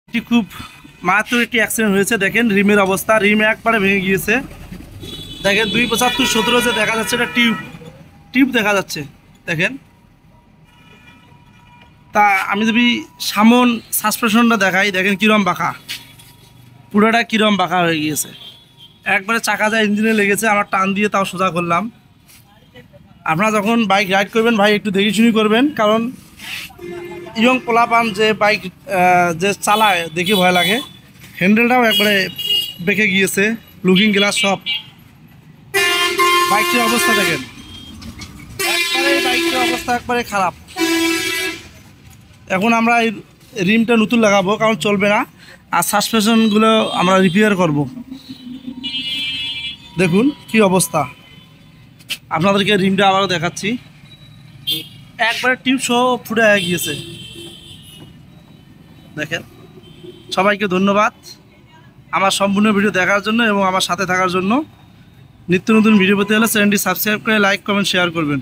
এটি খুব মারাত্মক একটি অ্যাক্সিডেন্ট হয়েছে। দেখেন রিমের অবস্থা, রিম একবারে ভেঙে গিয়েছে। দেখেন 275/17 যে দেখা যাচ্ছে, এটা টিউব টিউব দেখা যাচ্ছে। দেখেন, তা আমি যদি সামন সাসপেনশনটা দেখাই, দেখেন কিরম বাঁকা, পুরোটা কিরম বাঁকা হয়ে গিয়েছে। একবারে চাকা যা ইঞ্জিনে লেগেছে, আমার টান দিয়ে তাও সোজা করলাম। আপনারা যখন বাইক রাইড করবেন ভাই, একটু দেখে শুনি করবেন, কারণ ইয়ং পোলাপান যে বাইক যে চালায় দেখে ভয় লাগে। হ্যান্ডেলটাও একবারে বেঁকে গিয়েছে, লুকিং গ্লাস সব। বাইকটির অবস্থা দেখেন, একবারে বাইকটির অবস্থা একবারে খারাপ। এখন আমরা এই রিমটা নতুন লাগাবো, কারণ চলবে না। আর সাসপেনশনগুলো আমরা রিপেয়ার করব। দেখুন কি অবস্থা, আপনাদেরকে রিমটা আবারও দেখাচ্ছি। একবারে টিউব সহ ফুটে হয়ে গিয়েছে। দেখেন, সবাইকে ধন্যবাদ আমার সম্পূর্ণ ভিডিও দেখার জন্য এবং আমার সাথে থাকার জন্য। নিত্য নতুন ভিডিও পেতে হলে চ্যানেলটি সাবস্ক্রাইব করে লাইক কমেন্ট শেয়ার করবেন।